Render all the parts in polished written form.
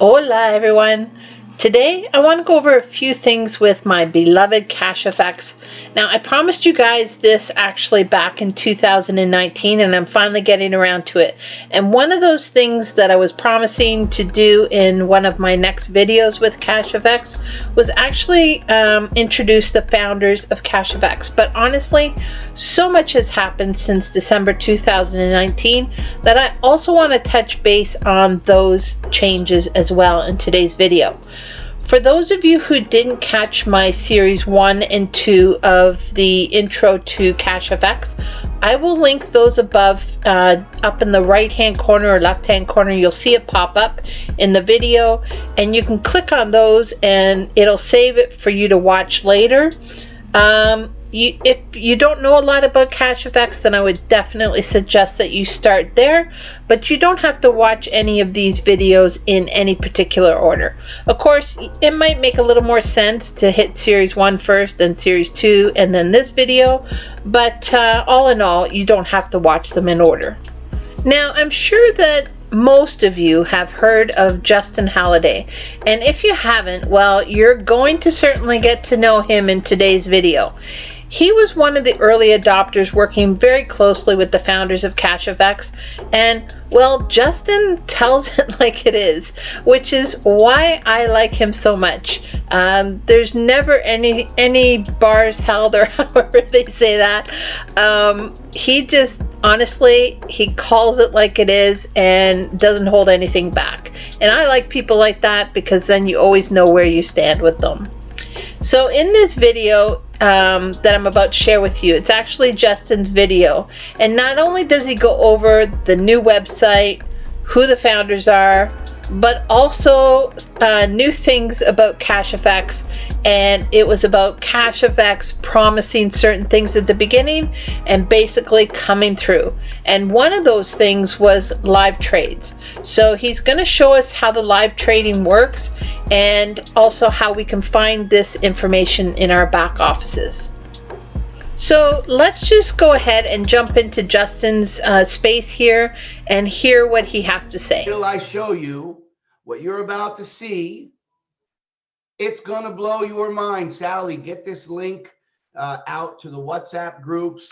Hola everyone! Today I want to go over a few things with my beloved Cashfx. Now I promised you guys this actually back in 2019 and I'm finally getting around to it. And one of those things that I was promising to do in one of my next videos with Cashfx was actually introduce the founders of Cashfx. But honestly, so much has happened since December 2019 that I also want to touch base on those changes as well in today's video. For those of you who didn't catch my series 1 and 2 of the intro to Cashfx, I will link those above up in the right hand corner or left hand corner. You'll see it pop up in the video and you can click on those and it'll save it for you to watch later. If you don't know a lot about Cashfx, then I would definitely suggest that you start there, but you don't have to watch any of these videos in any particular order. Of course, it might make a little more sense to hit series 1 first, then series 2, and then this video, but all in all, you don't have to watch them in order. Now, I'm sure that most of you have heard of Justin Halliday, and if you haven't, well, you're going to certainly get to know him in today's video. He was one of the early adopters working very closely with the founders of Cashfx, and well, Justin tells it like it is, which is why I like him so much. There's never any bars held, or however they say that. He just, honestly, he calls it like it is and doesn't hold anything back. And I like people like that because then you always know where you stand with them. So in this video that I'm about to share with you, it's actually Justin's video, and not only does he go over the new website, who the founders are, but also new things about Cashfx, and it was about Cashfx promising certain things at the beginning and basically coming through. And one of those things was live trades. So he's going to show us how the live trading works and also how we can find this information in our back offices. So let's just go ahead and jump into Justin's space here and hear what he has to say. Until I show you what you're about to see, it's going to blow your mind. Sally, get this link out to the WhatsApp groups.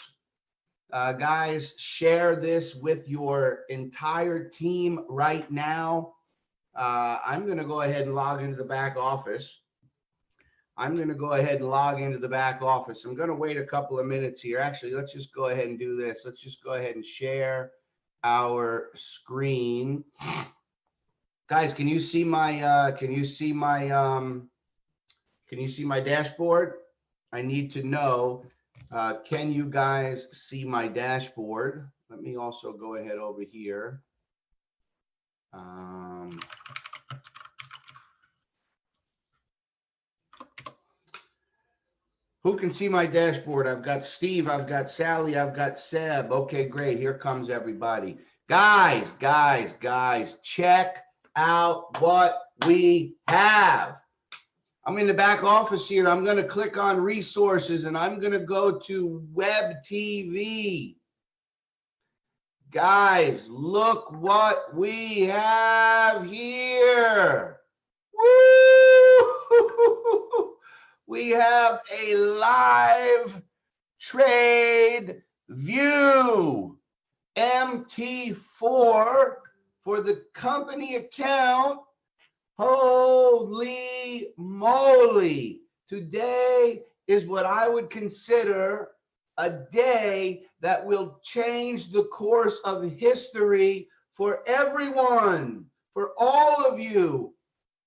Guys, share this with your entire team right now. I'm going to go ahead and log into the back office. I'm going to wait a couple of minutes here. Actually, let's just go ahead and do this. Let's just go ahead and share our screen. Guys, can you see my dashboard? I need to know, can you guys see my dashboard? Let me also go ahead over here. Who can see my dashboard? I've got Steve, I've got Sally, I've got Seb. Okay, great. Here comes everybody. Guys, check out what we have. I'm in the back office here. I'm going to click on resources and I'm going to go to web TV. Guys, look what we have here. Woo! We have a live trade view. MT4 for the company account. Holy moly. Today is what I would consider a day that will change the course of history for everyone, for all of you.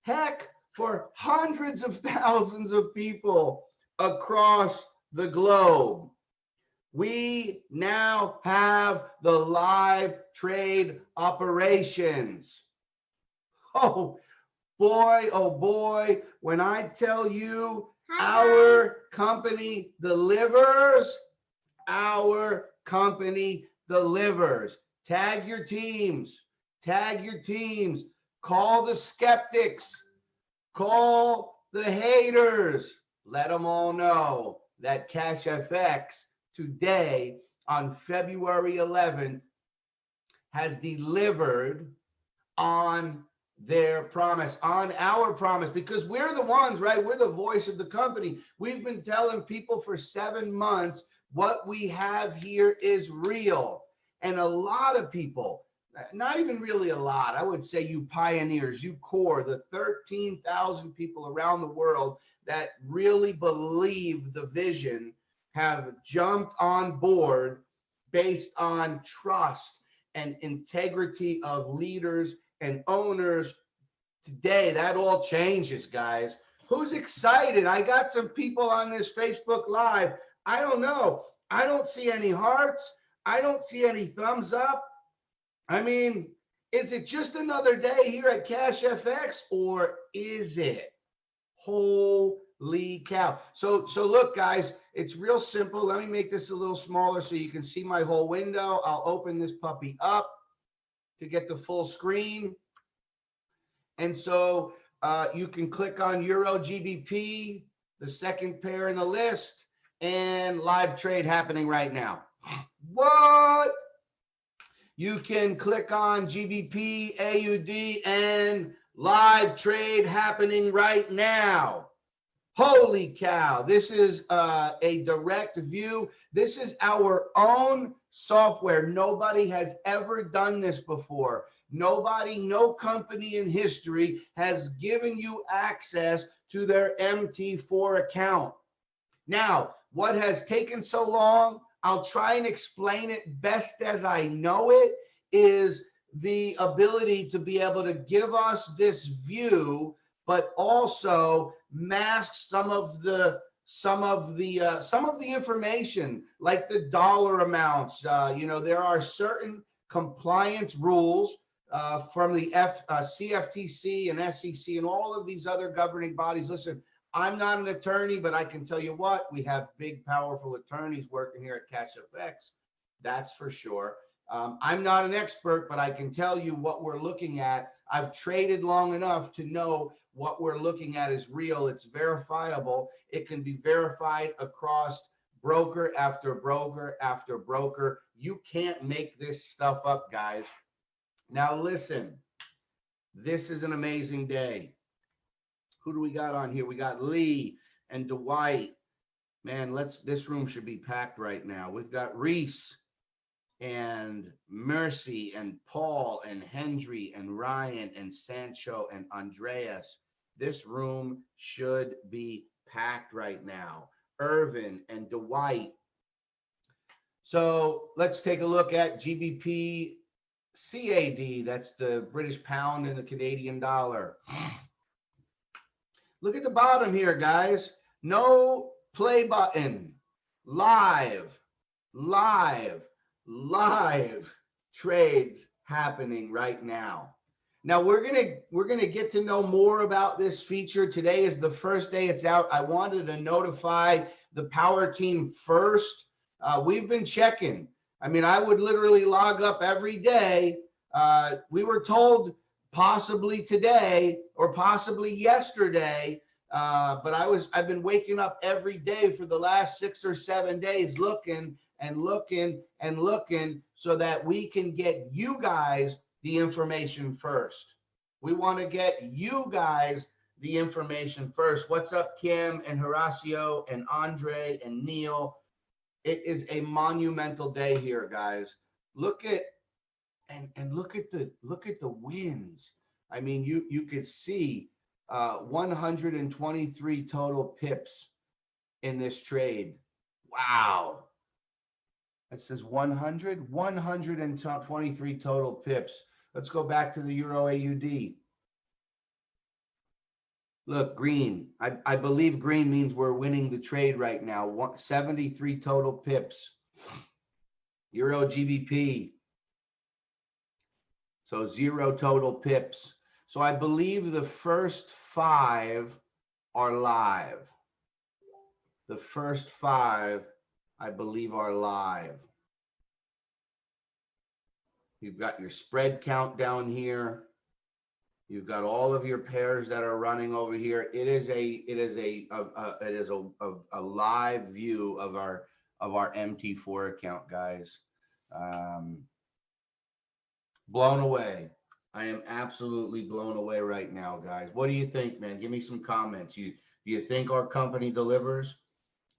Heck, for hundreds of thousands of people across the globe. We now have the live trade operations. Oh boy, when I tell you our company delivers, Tag your teams, call the skeptics, call the haters, let them all know that Cashfx today on February 11th has delivered on their promise, on our promise, because we're the ones, right? We're the voice of the company. We've been telling people for 7 months what we have here is real. And a lot of people, not even really a lot, I would say you pioneers, you core, the 13,000 people around the world that really believe the vision have jumped on board based on trust and integrity of leaders and owners. Today, that all changes, guys. Who's excited? I got some people on this Facebook Live. I don't know. I don't see any hearts. I don't see any thumbs up. I mean, is it just another day here at Cashfx, or is it? Holy cow. So look, guys, it's real simple. Let me make this a little smaller so you can see my whole window. I'll open this puppy up to get the full screen. And so you can click on Euro GBP, the second pair in the list, and live trade happening right now. What? You can click on GBP, AUD, and live trade happening right now. Holy cow. This is a direct view. This is our own software. Nobody has ever done this before. Nobody, no company in history has given you access to their MT4 account. Now, what has taken so long, I'll try and explain it best as I know it, is the ability to be able to give us this view, but also mask some of the information, like the dollar amounts. There are certain compliance rules from the CFTC and SEC and all of these other governing bodies. Listen, I'm not an attorney, but I can tell you what, we have big, powerful attorneys working here at Cashfx. That's for sure. I'm not an expert, but I can tell you what we're looking at. I've traded long enough to know what we're looking at is real. It's verifiable. It can be verified across broker after broker after broker. You can't make this stuff up, guys. Now listen, this is an amazing day. Who do we got on here? We got Lee and Dwight. Man, this room should be packed right now. We've got Reese and Mercy and Paul and Hendry and Ryan and Sancho and Andreas. This room should be packed right now. Irvin and Dwight. So let's take a look at GBP CAD. That's the British pound and the Canadian dollar. Look at the bottom here, guys. No play button. Live trades happening right now. Now we're gonna get to know more about this feature. Today is the first day it's out. I wanted to notify the power team first. We've been checking. I mean, I would literally log up every day. We were told possibly today or possibly yesterday, but I've been waking up every day for the last 6 or 7 days looking so that we can get you guys the information first. We want to get you guys the information first. What's up, Kim and Horacio and Andre and Neil? It is a monumental day here, guys. Look at the wins. I mean, you could see 123 total pips in this trade. Wow. That says 123 total pips. Let's go back to the Euro AUD. Look, green. I believe green means we're winning the trade right now. 73 total pips. Euro GBP. So 0 total pips. So I believe the first 5 are live. The first 5, I believe, are live. You've got your spread count down here. You've got all of your pairs that are running over here. It is a live view of our MT4 account, guys. Blown away. I am absolutely blown away right now, guys. What do you think, man? Give me some comments. Do you think our company delivers?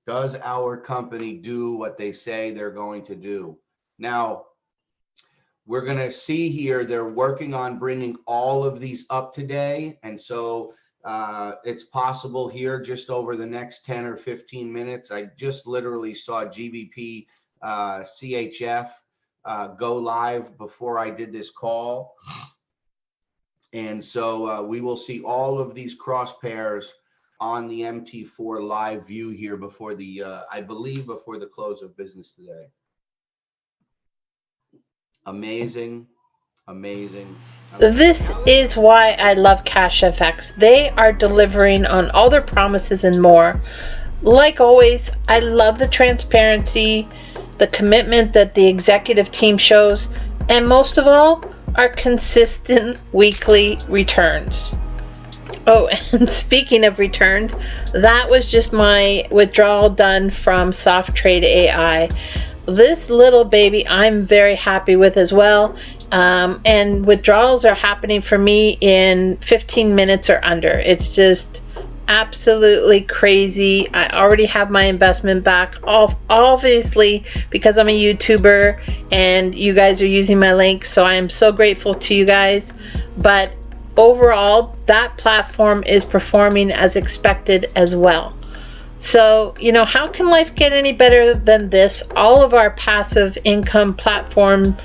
Does our company do what they say they're going to do? Now, we're going to see here they're working on bringing all of these up today. And so it's possible here just over the next 10 or 15 minutes. I just literally saw GBP CHF go live before I did this call. And so we will see all of these cross pairs on the MT4 live view here before the, I believe before the close of business today. Amazing, amazing. This is why I love Cashfx. They are delivering on all their promises and more. Like always, I love the transparency, the commitment that the executive team shows, and most of all, our consistent weekly returns. Oh, and speaking of returns, that was just my withdrawal done from Soft Trade AI. This little baby I'm very happy with as well. And withdrawals are happening for me in 15 minutes or under. It's just absolutely crazy. I already have my investment back, obviously because I'm a YouTuber and you guys are using my link, so I am so grateful to you guys. But overall, that platform is performing as expected as well. So, you know, how can life get any better than this? All of our passive income platform,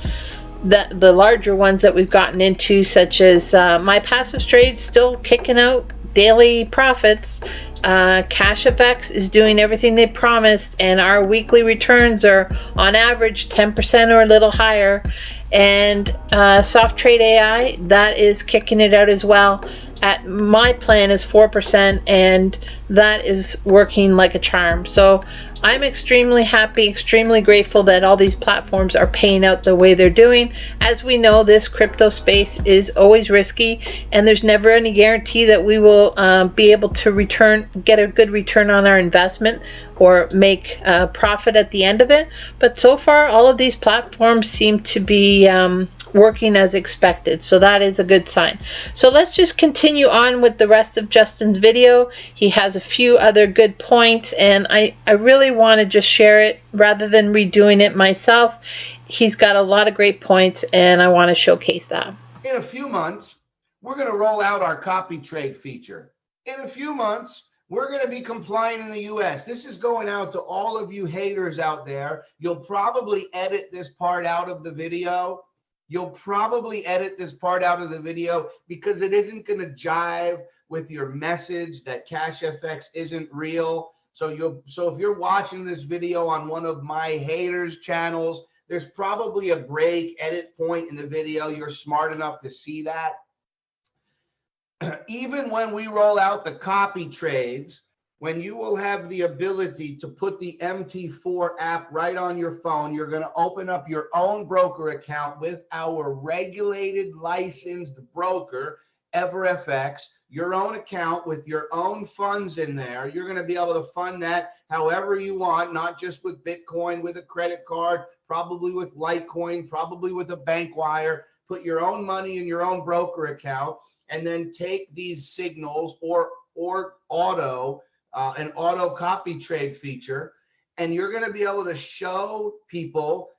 the larger ones that we've gotten into, such as my passive trades, still kicking out daily profits. Cashfx is doing everything they promised, and our weekly returns are on average 10% or a little higher. And Soft Trade AI, that is kicking it out as well. At my plan is 4%, and that is working like a charm. So I'm extremely happy, extremely grateful that all these platforms are paying out the way they're doing. As we know, this crypto space is always risky, and there's never any guarantee that we will be able to get a good return on our investment or make a profit at the end of it. But so far, all of these platforms seem to be working as expected, so that is a good sign. So let's just continue on with the rest of Justin's video. He has a few other good points, and I really want to just share it rather than redoing it myself. He's got a lot of great points, and I want to showcase that. In a few months, we're going to roll out our copy trade feature. In a few months, we're going to be compliant in the US. This is going out to all of you haters out there. You'll probably edit this part out of the video. You'll probably edit this part out of the video because it isn't going to jive with your message that Cashfx isn't real. So if you're watching this video on one of my haters' channels, there's probably a break edit point in the video. You're smart enough to see that. Even when we roll out the copy trades, when you will have the ability to put the MT4 app right on your phone, you're going to open up your own broker account with our regulated licensed broker, EverFX, your own account with your own funds in there. You're going to be able to fund that however you want, not just with Bitcoin, with a credit card, probably with Litecoin, probably with a bank wire. Put your own money in your own broker account, and then take these signals or an auto copy trade feature, and you're going to be able to show people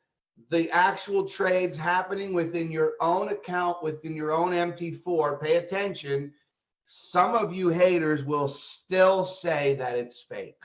the actual trades happening within your own account, within your own MT4. Pay attention. Some of you haters will still say that it's fake.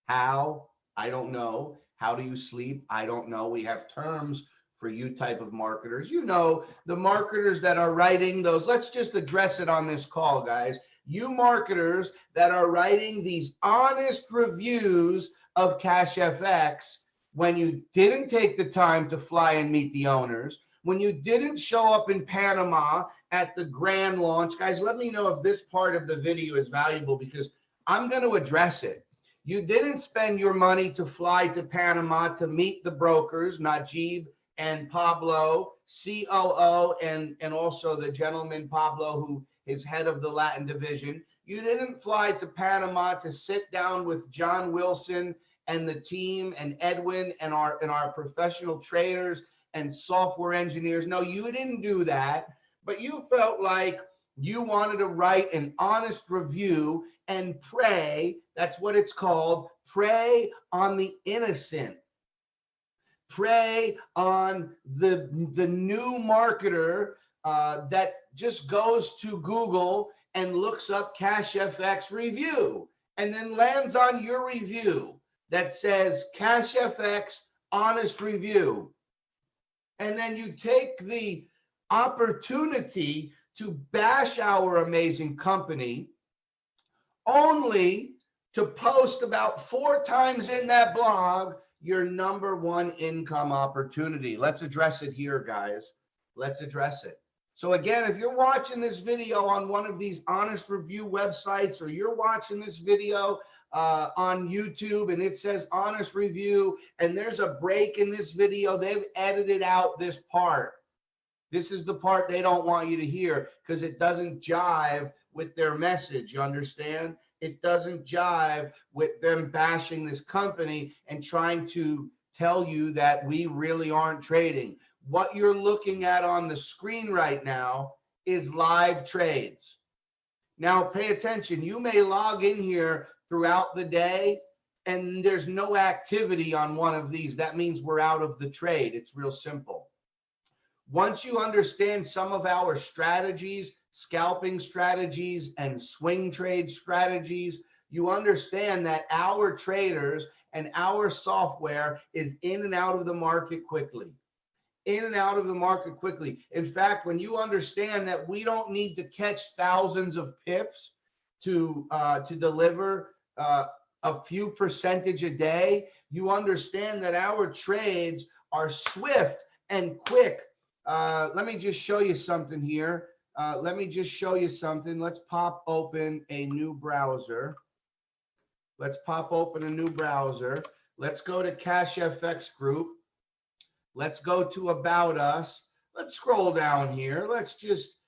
How? I don't know. How do you sleep? I don't know. We have terms for you type of marketers. You know, the marketers that are writing those, let's just address it on this call, guys. You marketers that are writing these honest reviews of Cashfx when you didn't take the time to fly and meet the owners, when you didn't show up in Panama at the grand launch. Guys, let me know if this part of the video is valuable because I'm going to address it. You didn't spend your money to fly to Panama to meet the brokers, Najib and Pablo, COO, and also the gentleman Pablo, who is head of the Latin division. You didn't fly to Panama to sit down with John Wilson and the team and Edwin and our professional traders and software engineers. No, you didn't do that. but you felt like you wanted to write an honest review and prey, that's what it's called, prey on the innocent. Prey on the new marketer that just goes to Google and looks up Cashfx review and then lands on your review that says Cashfx honest review. And then you take the opportunity to bash our amazing company only to post about 4 times in that blog your #1 income opportunity. Let's address it here, guys. Let's address it. So again, if you're watching this video on one of these honest review websites, or you're watching this video on YouTube and it says honest review and there's a break in this video, they've edited out this part. This is the part they don't want you to hear because it doesn't jive with their message. You understand? It doesn't jive with them bashing this company and trying to tell you that we really aren't trading. What you're looking at on the screen right now is live trades. Now, pay attention. You may log in here throughout the day and there's no activity on one of these. That means we're out of the trade. It's real simple. Once you understand some of our strategies, scalping strategies and swing trade strategies, you understand that our traders and our software is in and out of the market quickly. In and out of the market quickly. In fact, when you understand that we don't need to catch thousands of pips to deliver a few percentage a day, you understand that our trades are swift and quick. Let me just show you something here. Let's pop open a new browser. Let's go to Cashfx group. Let's go to About Us. Let's scroll down here. Let's just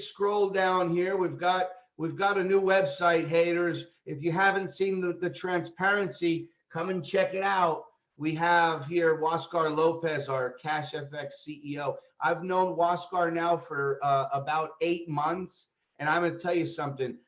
scroll down here. We've got a new website, haters. If you haven't seen the transparency, come and check it out. We have here Huascar Lopez, our Cashfx CEO. I've known Huascar now for about 8 months, and I'm going to tell you something.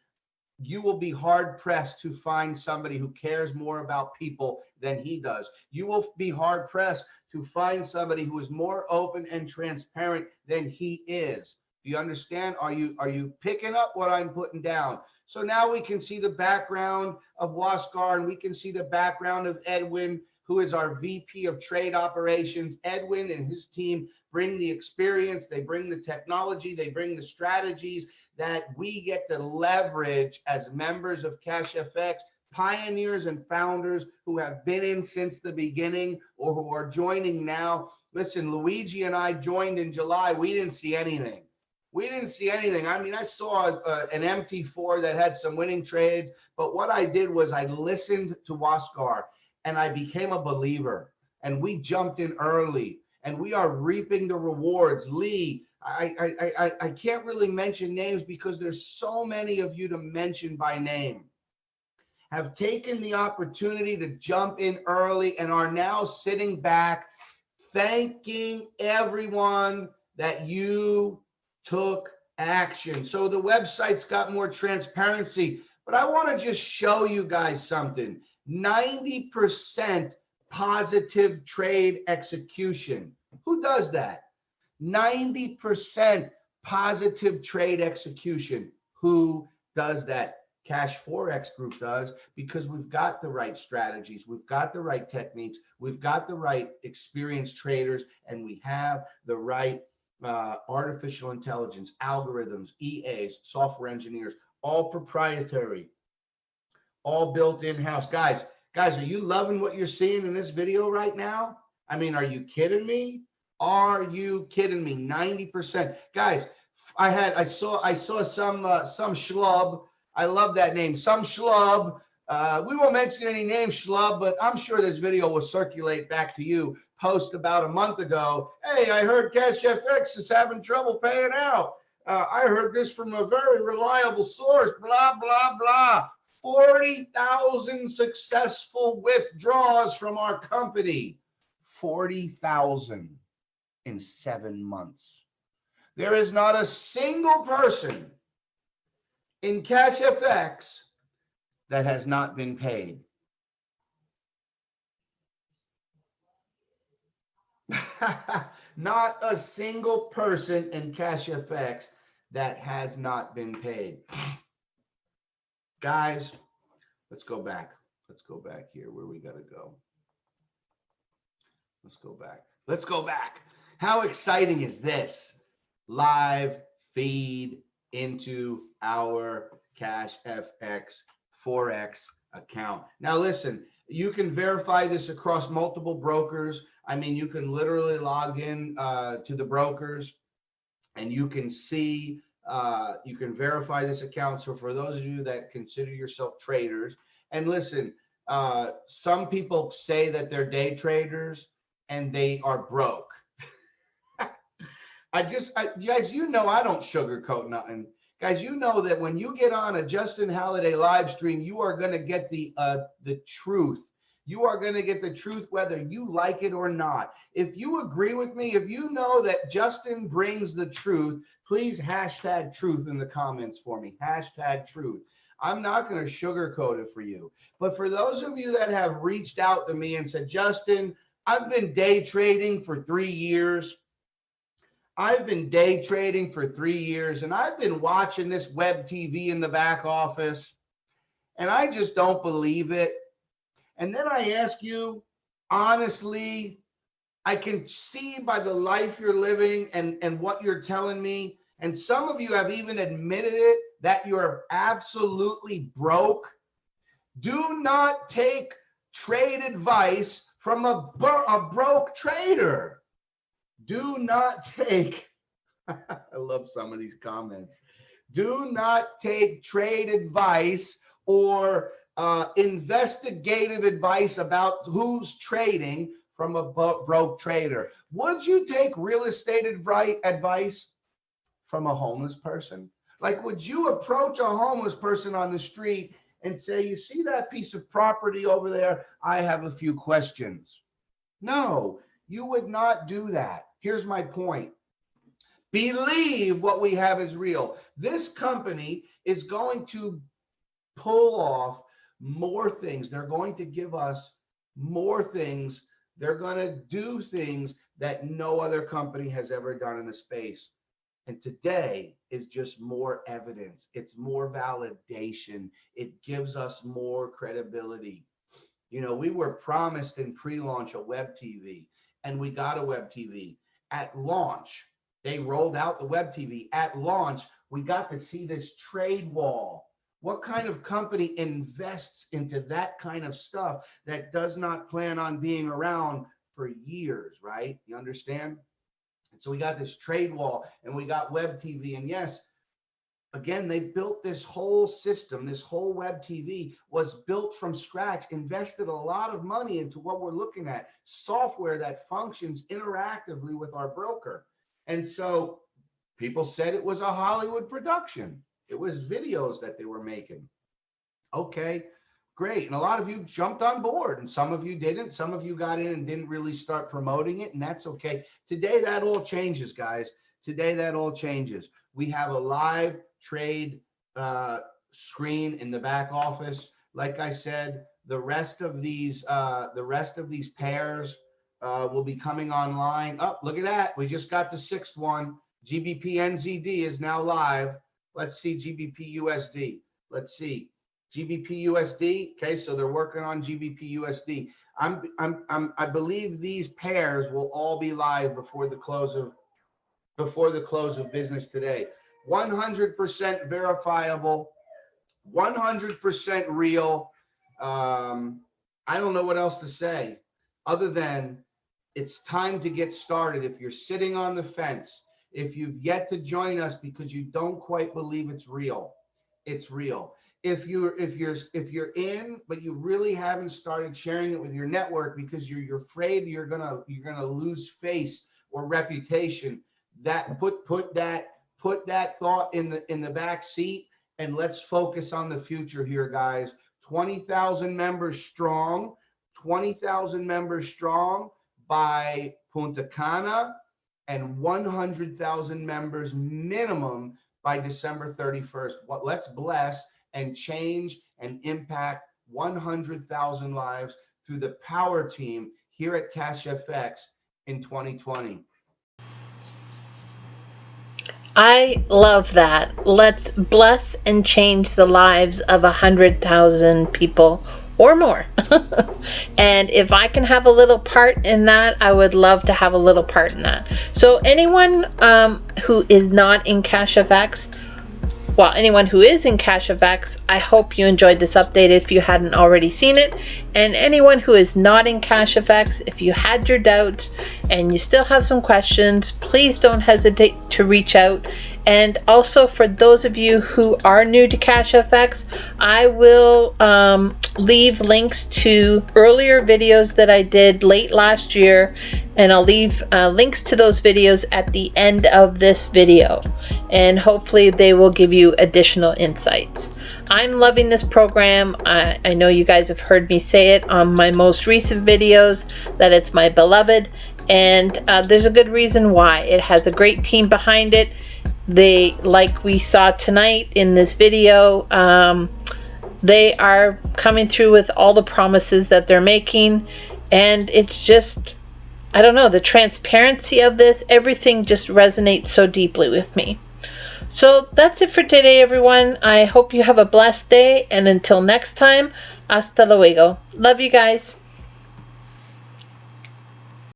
You will be hard pressed to find somebody who cares more about people than he does. You will be hard pressed to find somebody who is more open and transparent than he is. Do you understand? Are you picking up what I'm putting down? So now we can see the background of Huascar, and we can see the background of Edwin, who is our VP of Trade Operations. Edwin and his team bring the experience, they bring the technology, they bring the strategies that we get to leverage as members of Cashfx, pioneers and founders who have been in since the beginning or who are joining now. Listen, Luigi and I joined in July. We didn't see anything. I mean, I saw an MT4 that had some winning trades, but what I did was I listened to Huascar and I became a believer, and we jumped in early and we are reaping the rewards. Lee, I can't really mention names because there's so many of you to mention by name, have taken the opportunity to jump in early and are now sitting back thanking everyone that you took action. So the website's got more transparency, but I want to just show you guys something. 90% positive trade execution. Who does that? 90% positive trade execution. Who does that? Cash4X group does, because we've got the right strategies, we've got the right techniques, we've got the right experienced traders, and we have the right artificial intelligence, algorithms, EAs, software engineers, all proprietary, all built in-house. Guys, are you loving what you're seeing in this video right now? I mean, are you kidding me? Are you kidding me? 90%. Guys, I saw some schlub. I love that name. Some schlub. We won't mention any names, schlub, but I'm sure this video will circulate back to you. Post about a month ago. Hey, I heard Cashfx is having trouble paying out. I heard this from a very reliable source. Blah, blah, blah. 40,000 successful withdrawals from our company. 40,000 in 7 months. There is not a single person in Cashfx that has not been paid. Not a single person in Cashfx that has not been paid. Guys, let's go back. Let's go back here where we got to go. Let's go back. Let's go back. How exciting is this? Live feed into our Cashfx Forex account. Now listen, you can verify this across multiple brokers. I mean, you can literally log in to the brokers and you can see, you can verify this account. So for those of you that consider yourself traders, and listen, some people say that they're day traders and they are broke. Guys, you know I don't sugarcoat nothing. Guys, you know that when you get on a Justin Halliday live stream, you are going to get the truth. You are going to get the truth whether you like it or not. If you agree with me, if you know that Justin brings the truth, please hashtag truth in the comments for me. Hashtag truth. I'm not going to sugarcoat it for you. But for those of you that have reached out to me and said, Justin, I've been day trading for 3 years. I've been day trading for 3 years, and I've been watching this web TV in the back office, and I just don't believe it. And then I ask you, honestly, I can see by the life you're living and what you're telling me, and some of you have even admitted it, that you're absolutely broke. Do not take trade advice from a broke trader. Do not take, I love some of these comments. Do not take trade advice or investigative advice about who's trading from a broke trader. Would you take real estate advice from a homeless person? Like, would you approach a homeless person on the street and say, you see that piece of property over there? I have a few questions. No, you would not do that. Here's my point. Believe what we have is real. This company is going to pull off more things. They're going to give us more things. They're going to do things that no other company has ever done in the space. And today is just more evidence. It's more validation. It gives us more credibility. You know, we were promised in pre-launch a web TV, and we got a web TV. At launch, they rolled out the web TV. At launch, we got to see this trade wall. What kind of company invests into that kind of stuff that does not plan on being around for years, right? You understand? And so we got this trade wall and we got web TV. And yes, again, they built this whole system. This whole web TV was built from scratch, invested a lot of money into what we're looking at, software that functions interactively with our broker. And so people said it was a Hollywood production. It was videos that they were making. Okay, great. And a lot of you jumped on board, and some of you didn't. Some of you got in and didn't really start promoting it, and that's okay. Today, that all changes, guys. Today, that all changes. We have a live trade screen in the back office. Like I said, the rest of these pairs will be coming online. Oh, look at that. We just got the 6th one. GBP NZD is now live. Let's see GBP USD. Let's see GBP USD. Okay, so they're working on GBP USD. I believe these pairs will all be live before the close of business today. 100% verifiable, 100% real. I don't know what else to say other than it's time to get started. If you're sitting on the fence, if you've yet to join us because you don't quite believe it's real, it's real. If you're in, but you really haven't started sharing it with your network because you're afraid you're gonna lose face or reputation, that put that thought in the back seat, and let's focus on the future here, guys. 20,000 members strong, 20,000 members strong by Punta Cana and 100,000 members minimum by December 31st. Let's bless and change and impact 100,000 lives through the power team here at Cashfx in 2020. I love that. Let's bless and change the lives of 100,000 people or more. And if I can have a little part in that, I would love to have a little part in that. So anyone who is not in Cashfx, well, anyone who is in Cashfx, I hope you enjoyed this update if you hadn't already seen it. And anyone who is not in Cashfx, if you had your doubts and you still have some questions, please don't hesitate to reach out. And also for those of you who are new to Cashfx, I will leave links to earlier videos that I did late last year, and I'll leave links to those videos at the end of this video, and hopefully they will give you additional insights. I'm loving this program. I know you guys have heard me say it on my most recent videos that it's my beloved, and there's a good reason why. It has a great team behind it. They, like we saw tonight in this video, they are coming through with all the promises that they're making, and it's just, I don't know, the transparency of this, everything just resonates so deeply with me. So that's it for today, everyone. I hope you have a blessed day, and until next time, hasta luego. Love you guys.